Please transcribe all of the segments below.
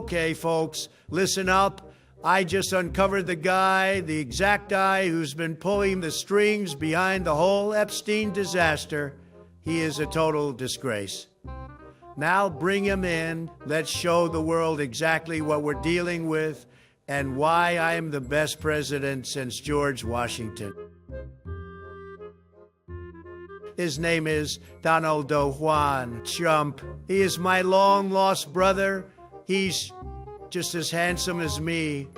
Okay, folks, listen up. I just uncovered the exact guy who's been pulling the strings behind the whole Epstein disaster. He is a total disgrace. Now bring him in. Let's show the world exactly what we're dealing with and why I am the best president since George Washington. His name is Donald Juan Trump. He is my long-lost brother. He's just as handsome as me,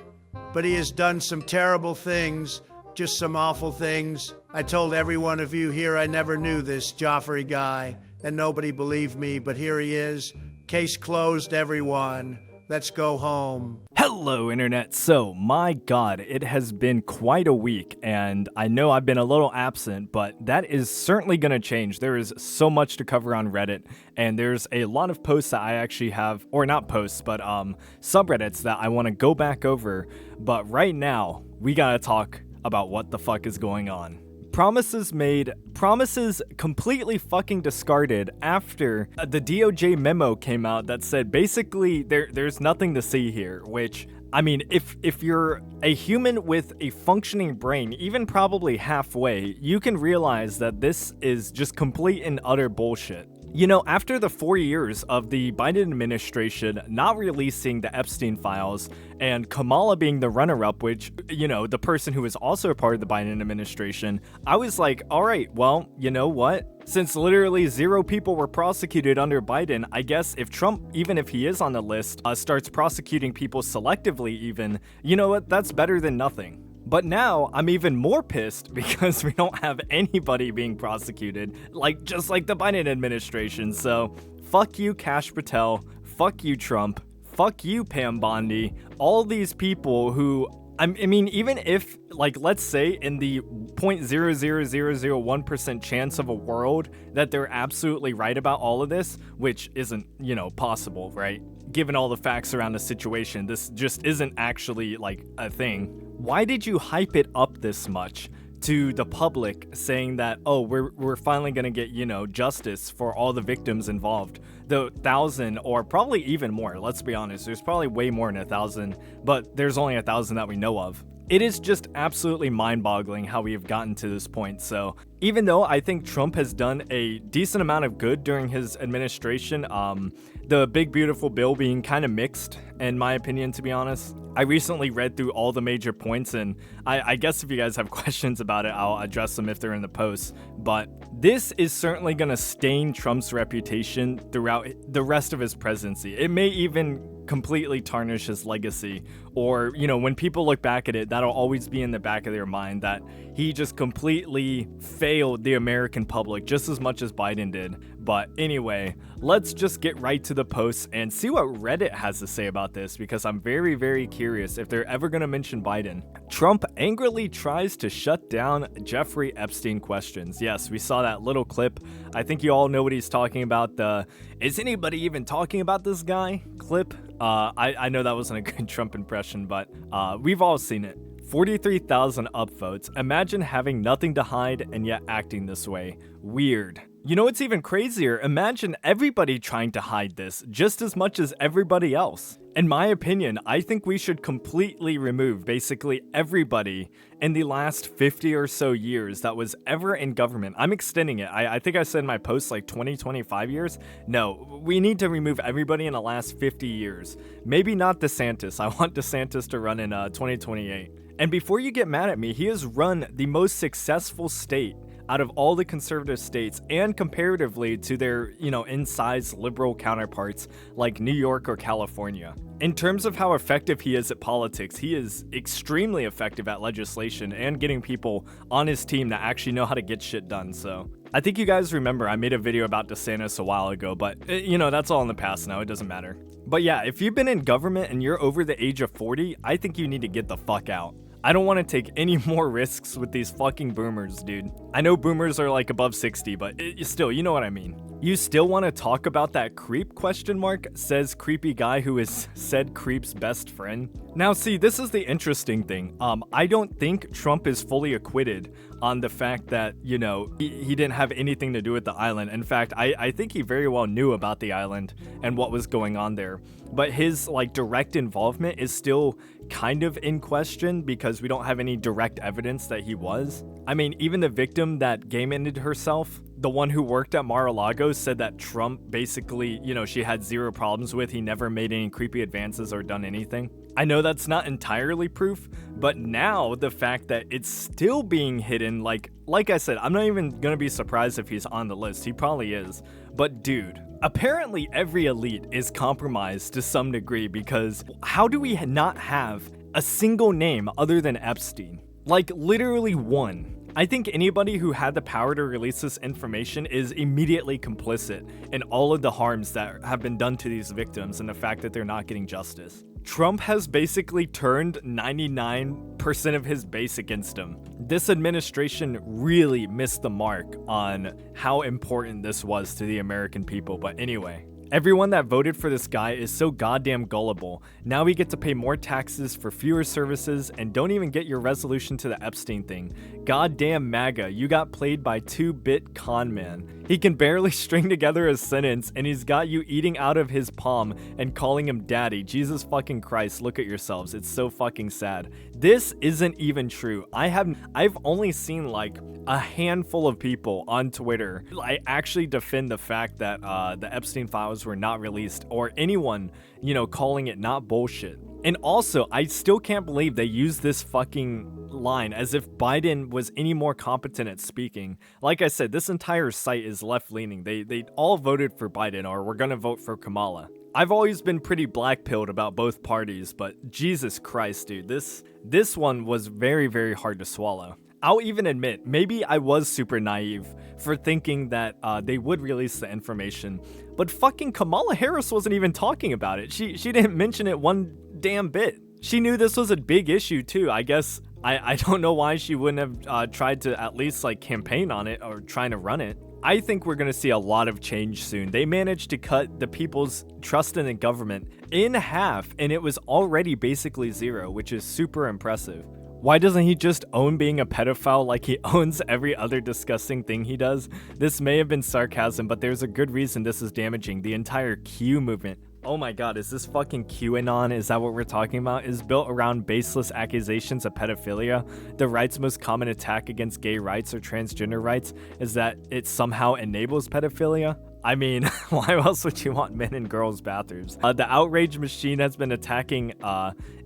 but he has done some terrible things, just some awful things. I told every one of you here I never knew this Joffrey guy, and nobody believed me, but here he is. Case closed, everyone. Let's go home. Hello, Internet. So, my God, it has been quite a week, and I know I've been a little absent, but that is certainly going to change. There is so much to cover on Reddit, and there's a lot of posts that I actually have, or not posts, but subreddits that I want to go back over. But right now, we got to talk about what the fuck is going on. Promises made, promises completely fucking discarded after the DOJ memo came out that said basically there's nothing to see here, which, I mean, if you're a human with a functioning brain, even probably halfway, you can realize that this is just complete and utter bullshit. You know, after the 4 years of the Biden administration not releasing the Epstein files and Kamala being the runner-up, which, you know, the person who was also a part of the Biden administration, I was like, all right, well, you know what? Since literally 0 people were prosecuted under Biden, I guess if Trump, even if he is on the list, starts prosecuting people selectively even, you know what? That's better than nothing. But now, I'm even more pissed because we don't have anybody being prosecuted, just like the Biden administration. So, fuck you, Kash Patel. Fuck you, Trump. Fuck you, Pam Bondi. All these people who, I mean, even if, let's say in the 0.00001% chance of a world that they're absolutely right about all of this, which isn't, you know, possible, right? Given all the facts around the situation, this just isn't actually, a thing. Why did you hype it up this much to the public, saying that, oh, we're finally gonna get, you know, justice for all the victims involved? The 1,000, or probably even more, let's be honest, there's probably way more than 1,000, but there's only 1,000 that we know of. It is just absolutely mind-boggling how we have gotten to this point. So even though I think Trump has done a decent amount of good during his administration, the big beautiful bill being kind of mixed, in my opinion, to be honest. I recently read through all the major points, and I guess if you guys have questions about it, I'll address them if they're in the post. But this is certainly going to stain Trump's reputation throughout the rest of his presidency. It may even completely tarnish his legacy, or, you know, when people look back at it, that'll always be in the back of their mind that he just completely failed the American public just as much as Biden did. But anyway, let's just get right to the posts and see what Reddit has to say about this, because I'm very, very curious if they're ever going to mention Biden. Trump angrily tries to shut down Jeffrey Epstein questions. Yes, we saw that little clip. I think you all know what he's talking about. The "is anybody even talking about this guy" clip. I know that wasn't a good Trump impression, but we've all seen it. 43,000 upvotes. Imagine having nothing to hide and yet acting this way. Weird. You know what's even crazier? Imagine everybody trying to hide this just as much as everybody else. In my opinion, I think we should completely remove basically everybody in the last 50 or so years that was ever in government. I'm extending it. I think I said in my post 20, 25 years. No, we need to remove everybody in the last 50 years. Maybe not DeSantis. I want DeSantis to run in 2028. And before you get mad at me, he has run the most successful state out of all the conservative states, and comparatively to their, you know, in size liberal counterparts like New York or California. In terms of how effective he is at politics, he is extremely effective at legislation and getting people on his team that actually know how to get shit done. So I think you guys remember I made a video about DeSantis a while ago, but you know, that's all in the past now. It doesn't matter. But yeah, if you've been in government and you're over the age of 40, I think you need to get the fuck out. I don't want to take any more risks with these fucking boomers, dude. I know boomers are above 60, but still, you know what I mean. You still want to talk about that creep, question mark, says creepy guy who is said creep's best friend. Now see, this is the interesting thing. I don't think Trump is fully acquitted on the fact that, you know, he didn't have anything to do with the island. In fact, I think he very well knew about the island and what was going on there. But his like direct involvement is still kind of in question because we don't have any direct evidence that he was. I mean, even the victim that game ended herself, the one who worked at Mar-a-Lago, said that Trump basically, you know, she had zero problems with. He never made any creepy advances or done anything. I know that's not entirely proof, but now the fact that it's still being hidden, like I said, I'm not even gonna be surprised if he's on the list. He probably is. But dude, apparently every elite is compromised to some degree because how do we not have a single name other than Epstein? Like literally one. I think anybody who had the power to release this information is immediately complicit in all of the harms that have been done to these victims and the fact that they're not getting justice. Trump has basically turned 99% of his base against him. This administration really missed the mark on how important this was to the American people, but anyway. Everyone that voted for this guy is so goddamn gullible. Now we get to pay more taxes for fewer services and don't even get your resolution to the Epstein thing. Goddamn MAGA, you got played by 2-bit con man. He can barely string together a sentence and he's got you eating out of his palm and calling him daddy. Jesus fucking Christ, look at yourselves. It's so fucking sad. This isn't even true. I've only seen like a handful of people on Twitter I actually defend the fact that the Epstein files were not released, or anyone, you know, calling it not bullshit. And also, I still can't believe they used this fucking line as if Biden was any more competent at speaking. Like I said, this entire site is left-leaning. They all voted for Biden, or we're gonna vote for Kamala. I've always been pretty black-pilled about both parties, but Jesus Christ, dude, this one was very, very hard to swallow. I'll even admit, maybe I was super naive for thinking that they would release the information, but fucking Kamala Harris wasn't even talking about it. She didn't mention it one damn bit. She knew this was a big issue too. I guess I don't know why she wouldn't have tried to at least like campaign on it or trying to run it. I think we're going to see a lot of change soon. They managed to cut the people's trust in the government in half, and it was already basically zero, which is super impressive. Why doesn't he just own being a pedophile like he owns every other disgusting thing he does? This may have been sarcasm, but there's a good reason this is damaging the entire Q movement. Oh my god, is this fucking QAnon? Is that what we're talking about? Is built around baseless accusations of pedophilia. The right's most common attack against gay rights or transgender rights is that it somehow enables pedophilia. I mean, why else would you want men in girls' bathrooms? The outrage machine has been attacking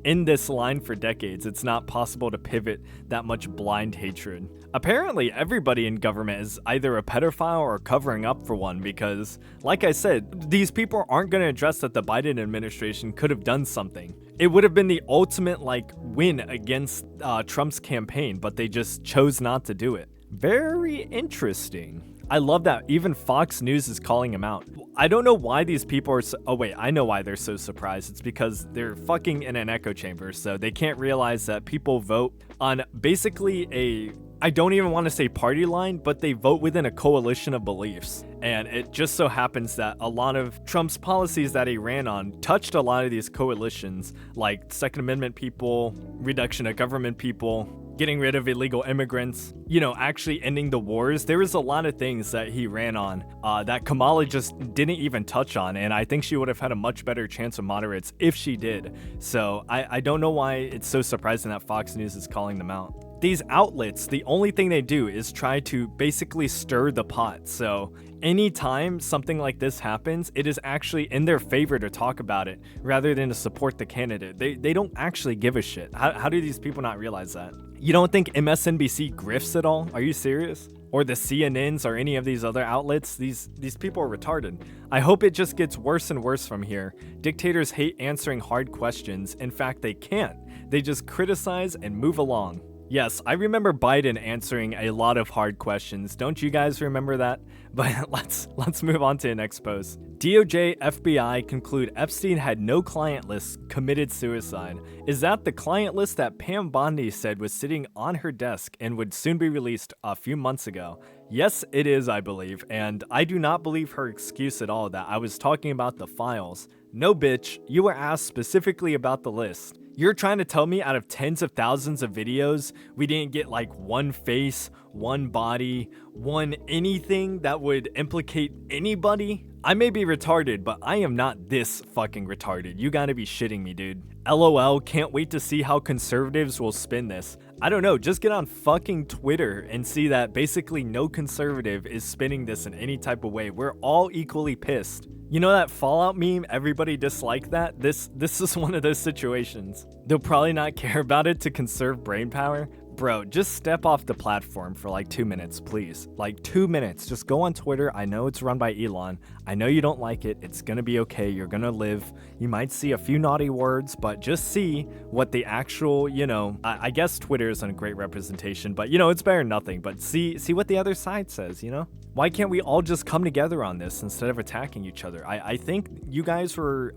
in this line for decades. It's not possible to pivot that much blind hatred. Apparently, everybody in government is either a pedophile or covering up for one because, like I said, these people aren't going to address that the Biden administration could have done something. It would have been the ultimate, like, win against Trump's campaign, but they just chose not to do it. Very interesting. I love that even Fox News is calling him out. I don't know why these people are oh wait, I know why they're so surprised. It's because they're fucking in an echo chamber, so they can't realize that people vote on basically I don't even want to say party line, but they vote within a coalition of beliefs. And it just so happens that a lot of Trump's policies that he ran on touched a lot of these coalitions, like Second Amendment people, reduction of government people, getting rid of illegal immigrants, you know, actually ending the wars. There was a lot of things that he ran on that Kamala just didn't even touch on, and I think she would have had a much better chance of moderates if she did. So I don't know why it's so surprising that Fox News is calling them out. These outlets, the only thing they do is try to basically stir the pot. So anytime something like this happens, it is actually in their favor to talk about it rather than to support the candidate. They don't actually give a shit. How do these people not realize that? You don't think MSNBC grifts at all? Are you serious? Or the CNNs or any of these other outlets? These people are retarded. I hope it just gets worse and worse from here. Dictators hate answering hard questions. In fact, they can't. They just criticize and move along. Yes, I remember Biden answering a lot of hard questions. Don't you guys remember that? But let's move on to the next post. DOJ, FBI conclude Epstein had no client list, committed suicide. Is that the client list that Pam Bondi said was sitting on her desk and would soon be released a few months ago? Yes, it is, I believe, and I do not believe her excuse at all that I was talking about the files. No, bitch, you were asked specifically about the list. You're trying to tell me out of tens of thousands of videos, we didn't get like one face, one body, one anything that would implicate anybody? I may be retarded, but I am not this fucking retarded. You gotta be shitting me, dude. LOL, can't wait to see how conservatives will spin this. I don't know, just get on fucking Twitter and see that basically no conservative is spinning this in any type of way. We're all equally pissed. You know that Fallout meme, everybody disliked that? This is one of those situations. They'll probably not care about it to conserve brain power. Bro, just step off the platform for like 2 minutes, please. Like 2 minutes. Just go on Twitter. I know it's run by Elon. I know you don't like it. It's gonna be okay. You're gonna live. You might see a few naughty words, but just see what the actual, I guess Twitter isn't a great representation, but it's better than nothing. But see what the other side says, Why can't we all just come together on this instead of attacking each other? I think you guys were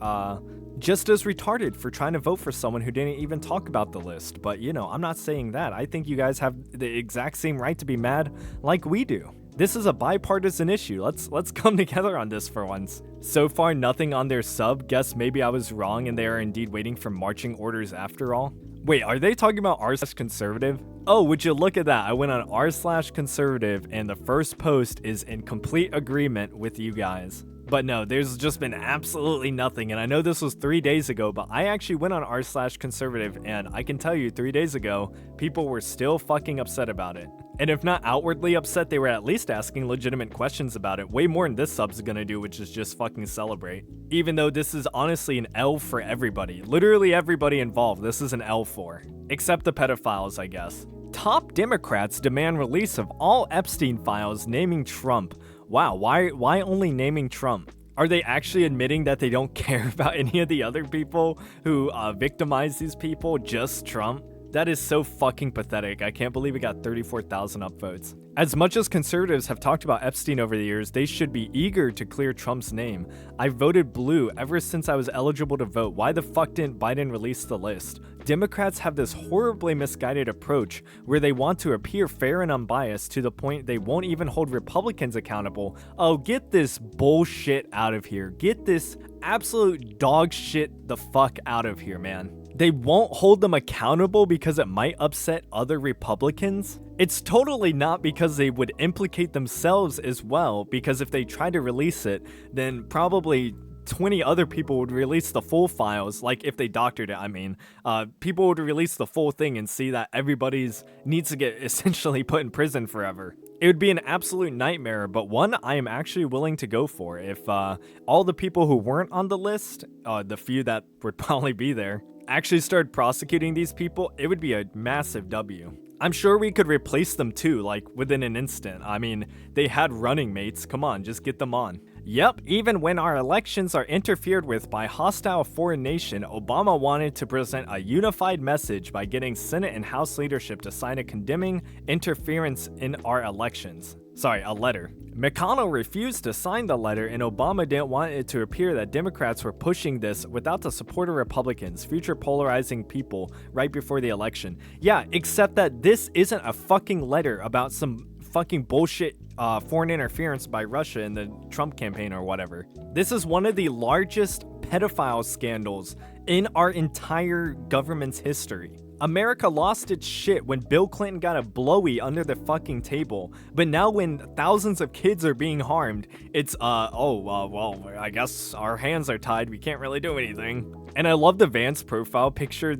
just as retarded for trying to vote for someone who didn't even talk about the list. But I'm not saying that. I think you guys have the exact same right to be mad like we do. This is a bipartisan issue. Let's come together on this for once. So far, nothing on their sub. Guess maybe I was wrong and they are indeed waiting for marching orders after all. Wait, are they talking about r/conservative? Oh, would you look at that? I went on r/conservative and the first post is in complete agreement with you guys. But no, there's just been absolutely nothing, and I know this was 3 days ago, but I actually went on r/conservative, and I can tell you 3 days ago, people were still fucking upset about it. And if not outwardly upset, they were at least asking legitimate questions about it, way more than this sub's gonna do, which is just fucking celebrate. Even though this is honestly an L for everybody. Literally everybody involved, this is an L for. Except the pedophiles, I guess. Top Democrats demand release of all Epstein files, naming Trump. Wow, why only naming Trump? Are they actually admitting that they don't care about any of the other people who victimize these people, just Trump? That is so fucking pathetic. I can't believe it got 34,000 upvotes. As much as conservatives have talked about Epstein over the years, they should be eager to clear Trump's name. I voted blue ever since I was eligible to vote. Why the fuck didn't Biden release the list? Democrats have this horribly misguided approach where they want to appear fair and unbiased to the point they won't even hold Republicans accountable. Oh, get this bullshit out of here. Get this absolute dog shit the fuck out of here, man. They won't hold them accountable because it might upset other Republicans? It's totally not because they would implicate themselves as well, because if they try to release it, then probably 20 other people would release the full files, like if they doctored it, I mean. People would release the full thing and see that everybody's needs to get essentially put in prison forever. It would be an absolute nightmare, but one I am actually willing to go for. If all the people who weren't on the list, the few that would probably be there, actually started prosecuting these people, it would be a massive W. I'm sure we could replace them too, like within an instant. I mean, they had running mates. Come on, just get them on. Yep, even when our elections are interfered with by hostile foreign nation, Obama wanted to present a unified message by getting Senate and House leadership to sign a condemning interference in our elections. Sorry, a letter. McConnell refused to sign the letter, and Obama didn't want it to appear that Democrats were pushing this without the support of Republicans, future polarizing people right before the election. Yeah, except that this isn't a fucking letter about some fucking bullshit foreign interference by Russia in the Trump campaign or whatever. This is one of the largest pedophile scandals in our entire government's history. America lost its shit when Bill Clinton got a blowy under the fucking table, but now when thousands of kids are being harmed, it's, well, I guess our hands are tied, we can't really do anything. And I love the Vance profile picture.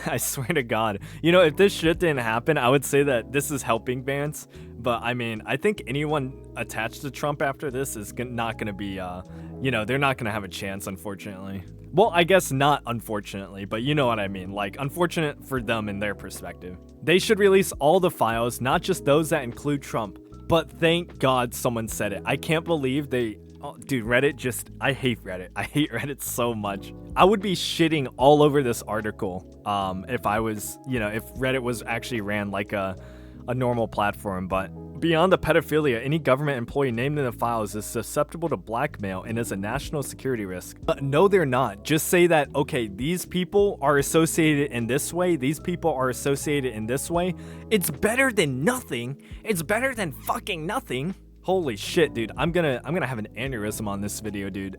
I swear to God, if this shit didn't happen, I would say that this is helping Vance, but I mean, I think anyone attached to Trump after this is not gonna be, they're not gonna have a chance, unfortunately. Well, I guess not unfortunately, but you know what I mean, like unfortunate for them in their perspective. They should release all the files, not just those that include Trump. But thank God someone said it. I can't believe they... Oh, dude, Reddit I hate Reddit. I hate Reddit so much. I would be shitting all over this article if I was, if Reddit was actually ran like a normal platform, but Beyond the pedophilia, any government employee named in the files is susceptible to blackmail and is a national security risk. But no, they're not. Just say that, okay, these people are associated in this way, these people are associated in this way. It's better than nothing. It's better than fucking nothing. Holy shit, dude. I'm gonna have an aneurysm on this video, dude.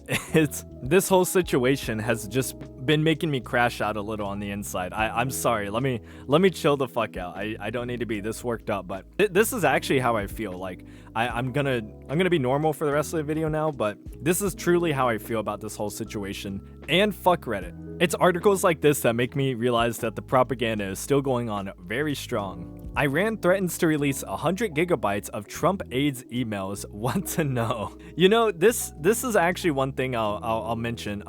This whole situation has just been making me crash out a little on the inside. I'm sorry. Let me chill the fuck out. I don't need to be this worked up, but this is actually how I feel. Like I'm gonna be normal for the rest of the video now, but this is truly how I feel about this whole situation. And fuck Reddit. It's articles like this that make me realize that the propaganda is still going on very strong. Iran threatens to release 100 gigabytes of Trump aides emails. What to know? You know, this is actually one thing I'll mention.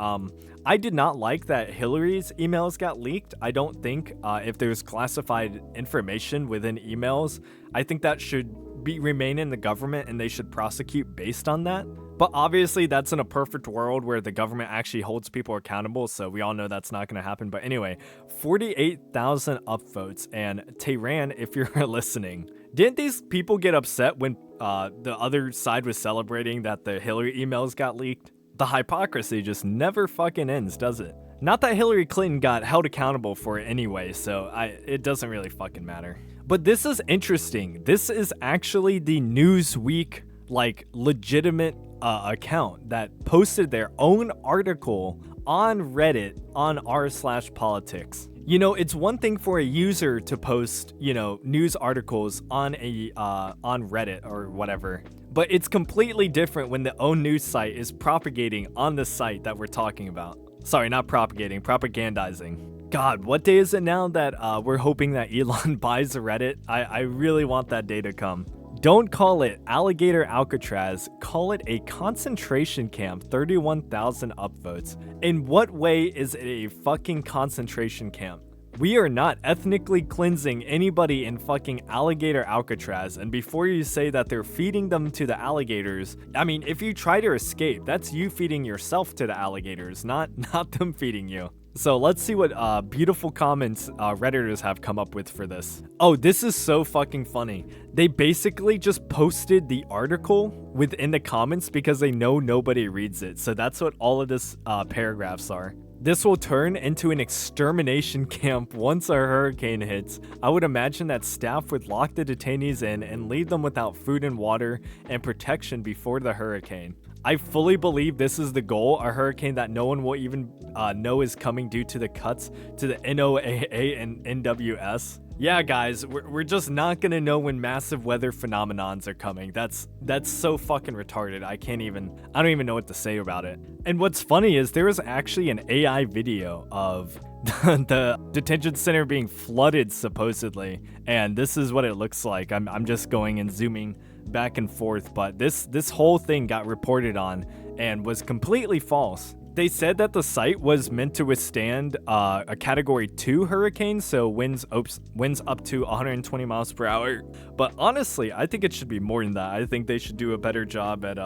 I did not like that Hillary's emails got leaked. I don't think if there's classified information within emails, I think that should remain in the government and they should prosecute based on that. But obviously that's in a perfect world where the government actually holds people accountable, so we all know that's not going to happen. But anyway, 48,000 upvotes, and Tehran, if you're listening, didn't these people get upset when the other side was celebrating that the Hillary emails got leaked? The hypocrisy just never fucking ends, does it? Not that Hillary Clinton got held accountable for it anyway, so it doesn't really fucking matter. But this is interesting. This is actually the Newsweek, like, legitimate account that posted their own article on Reddit on r/politics. You know, it's one thing for a user to post, you know, news articles on on Reddit or whatever, but it's completely different when the own news site is propagating on the site that we're talking about. Sorry, not propagating, propagandizing. God, what day is it now that we're hoping that Elon buys Reddit? I really want that day to come. Don't call it Alligator Alcatraz, call it a concentration camp. 31,000 upvotes. In what way is it a fucking concentration camp? We are not ethnically cleansing anybody in fucking Alligator Alcatraz, and before you say that they're feeding them to the alligators, I mean, if you try to escape, that's you feeding yourself to the alligators, not them feeding you. So let's see what beautiful comments Redditors have come up with for this. Oh, this is so fucking funny. They basically just posted the article within the comments because they know nobody reads it. So that's what all of this paragraphs are. This will turn into an extermination camp once a hurricane hits. I would imagine that staff would lock the detainees in and leave them without food and water and protection before the hurricane. I fully believe this is the goal, a hurricane that no one will even know is coming due to the cuts to the NOAA and NWS. Yeah, guys, we're just not gonna know when massive weather phenomenons are coming. That's so fucking retarded. I don't even know what to say about it. And what's funny is there was actually an AI video of the detention center being flooded supposedly, and this is what it looks like. I'm just going and zooming back and forth, but this whole thing got reported on and was completely false. They said that the site was meant to withstand a category 2 hurricane, so winds up to 120 miles per hour. But honestly, I think it should be more than that. I think they should do a better job at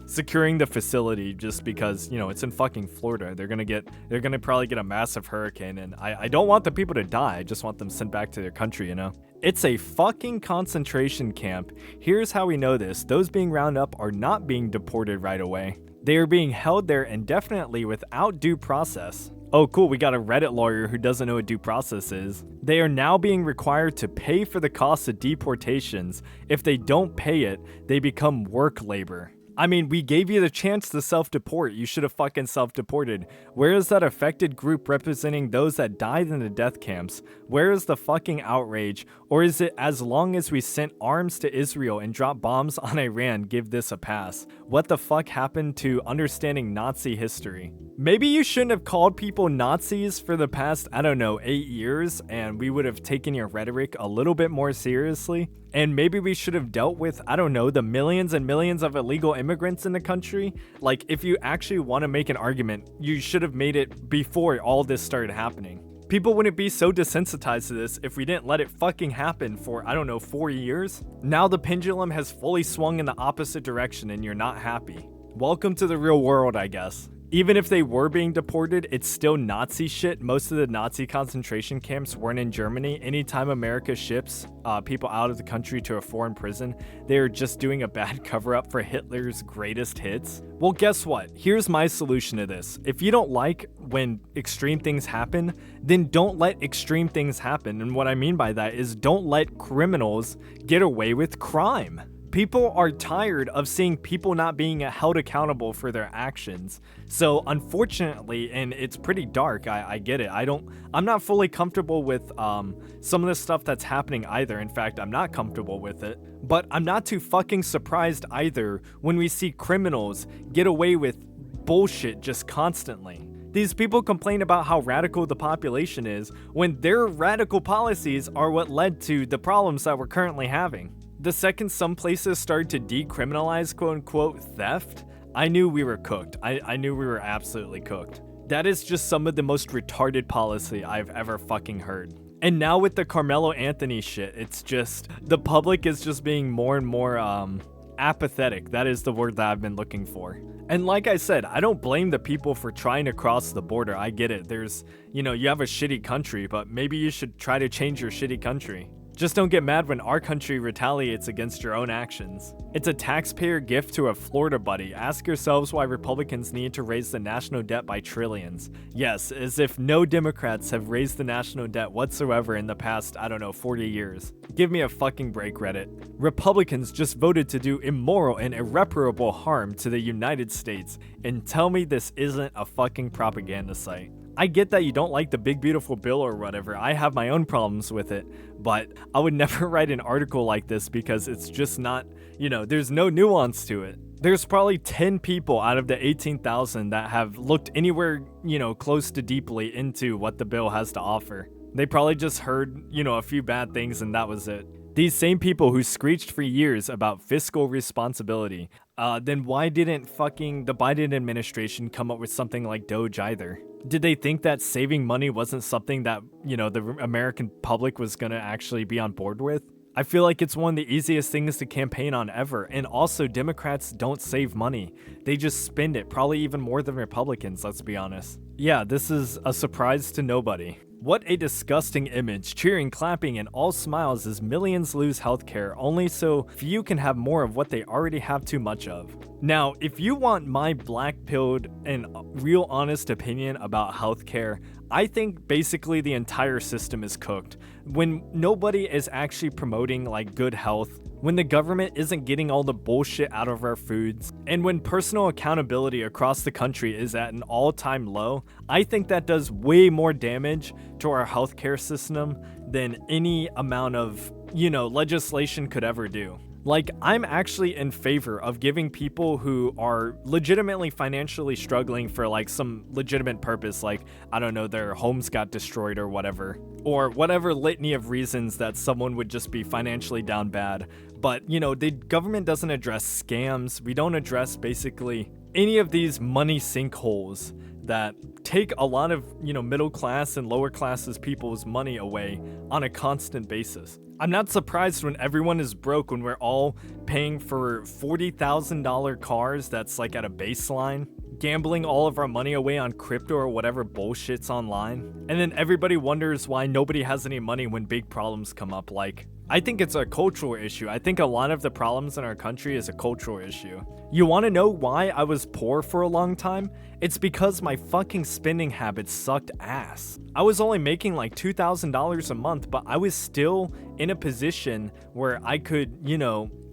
securing the facility, just because, you know, it's in fucking Florida. They're gonna probably get a massive hurricane, and I don't want the people to die. I just want them sent back to their country, you know? It's a fucking concentration camp. Here's how we know this. Those being rounded up are not being deported right away. They are being held there indefinitely without due process. Oh cool, we got a Reddit lawyer who doesn't know what due process is. They are now being required to pay for the cost of deportations. If they don't pay it, they become work labor. I mean, we gave you the chance to self-deport. You should have fucking self-deported. Where is that affected group representing those that died in the death camps? Where is the fucking outrage? Or is it as long as we sent arms to Israel and dropped bombs on Iran, give this a pass? What the fuck happened to understanding Nazi history? Maybe you shouldn't have called people Nazis for the past, I don't know, 8 years, and we would have taken your rhetoric a little bit more seriously. And maybe we should have dealt with, I don't know, the millions and millions of illegal immigrants in the country. Like, if you actually want to make an argument, you should have made it before all this started happening. People wouldn't be so desensitized to this if we didn't let it fucking happen for, I don't know, 4 years. Now the pendulum has fully swung in the opposite direction and you're not happy. Welcome to the real world, I guess. Even if they were being deported, it's still Nazi shit. Most of the Nazi concentration camps weren't in Germany. Anytime America ships people out of the country to a foreign prison, they're just doing a bad cover-up for Hitler's greatest hits. Well, guess what? Here's my solution to this. If you don't like when extreme things happen, then don't let extreme things happen. And what I mean by that is don't let criminals get away with crime. People are tired of seeing people not being held accountable for their actions. So unfortunately, and it's pretty dark, I get it. I'm not fully comfortable with some of the stuff that's happening either. In fact, I'm not comfortable with it. But I'm not too fucking surprised either when we see criminals get away with bullshit just constantly. These people complain about how radical the population is when their radical policies are what led to the problems that we're currently having. The second some places started to decriminalize quote-unquote theft, I knew we were cooked. I knew we were absolutely cooked. That is just some of the most retarded policy I've ever fucking heard. And now with the Carmelo Anthony shit, it's just, the public is just being more and more apathetic. That is the word that I've been looking for. And like I said, I don't blame the people for trying to cross the border. I get it. There's, you have a shitty country, but maybe you should try to change your shitty country. Just don't get mad when our country retaliates against your own actions. It's a taxpayer gift to a Florida buddy. Ask yourselves why Republicans need to raise the national debt by trillions. Yes, as if no Democrats have raised the national debt whatsoever in the past, 40 years. Give me a fucking break, Reddit. Republicans just voted to do immoral and irreparable harm to the United States, and tell me this isn't a fucking propaganda site. I get that you don't like the big beautiful bill or whatever. I have my own problems with it, but I would never write an article like this because it's just not, there's no nuance to it. There's probably 10 people out of the 18,000 that have looked anywhere, close to deeply into what the bill has to offer. They probably just heard, a few bad things and that was it. These same people who screeched for years about fiscal responsibility, then why didn't fucking the Biden administration come up with something like Doge either? Did they think that saving money wasn't something that, the American public was gonna actually be on board with? I feel like it's one of the easiest things to campaign on ever, and also Democrats don't save money. They just spend it, probably even more than Republicans, let's be honest. Yeah, this is a surprise to nobody. What a disgusting image, cheering, clapping, and all smiles as millions lose healthcare only so few can have more of what they already have too much of. Now, if you want my black-pilled and real honest opinion about healthcare, I think basically the entire system is cooked. When nobody is actually promoting good health, when the government isn't getting all the bullshit out of our foods, and when personal accountability across the country is at an all-time low, I think that does way more damage to our healthcare system than any amount of, legislation could ever do. I'm actually in favor of giving people who are legitimately financially struggling for some legitimate purpose, their homes got destroyed or whatever litany of reasons that someone would just be financially down bad. But, the government doesn't address scams. We don't address basically any of these money sinkholes that take a lot of, middle class and lower classes people's money away on a constant basis. I'm not surprised when everyone is broke when we're all paying for $40,000 cars that's at a baseline, gambling all of our money away on crypto or whatever bullshit's online, and then everybody wonders why nobody has any money when big problems come up. I think it's a cultural issue. I think a lot of the problems in our country is a cultural issue. You want to know why I was poor for a long time? It's because my fucking spending habits sucked ass. I was only making $2,000 a month, but I was still in a position where I could,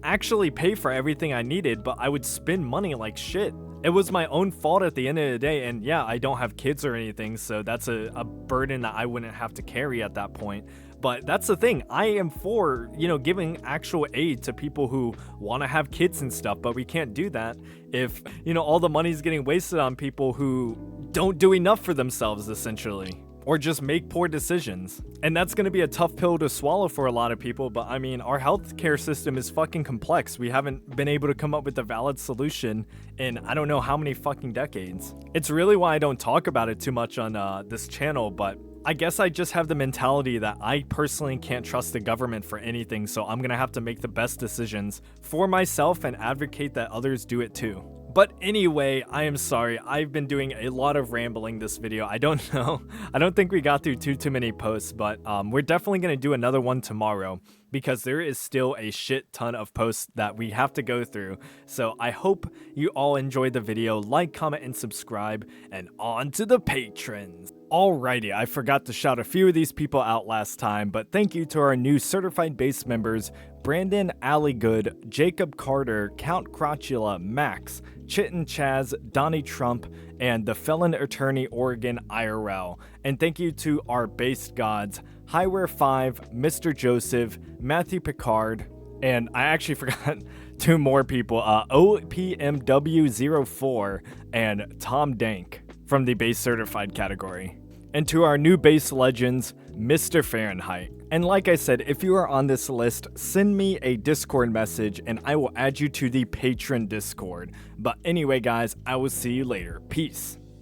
actually pay for everything I needed, but I would spend money like shit. It was my own fault at the end of the day, and yeah, I don't have kids or anything, so that's a burden that I wouldn't have to carry at that point. But that's the thing, I am for, giving actual aid to people who want to have kids and stuff, but we can't do that if, all the money's getting wasted on people who don't do enough for themselves, essentially, or just make poor decisions. And that's going to be a tough pill to swallow for a lot of people, but our healthcare system is fucking complex. We haven't been able to come up with a valid solution in I don't know how many fucking decades. It's really why I don't talk about it too much on this channel, but I guess I just have the mentality that I personally can't trust the government for anything, so I'm gonna have to make the best decisions for myself and advocate that others do it too. But anyway, I am sorry. I've been doing a lot of rambling this video. I don't know. I don't think we got through too many posts, but we're definitely going to do another one tomorrow because there is still a shit ton of posts that we have to go through. So I hope you all enjoyed the video. Like, comment, and subscribe, and on to the patrons. Alrighty, I forgot to shout a few of these people out last time, but thank you to our new certified base members, Brandon Alligood, Jacob Carter, Count Crotula, Max, Chitin Chaz, Donnie Trump, and the Felon Attorney Oregon IRL. And thank you to our base gods, Highware 5, Mr. Joseph, Matthew Picard, and I actually forgot two more people, OPMW04 and Tom Dank from the base certified category. And to our new base legends, Mr. Fahrenheit. And like I said, if you are on this list, send me a Discord message and I will add you to the patron Discord. But anyway guys, I will see you later. Peace.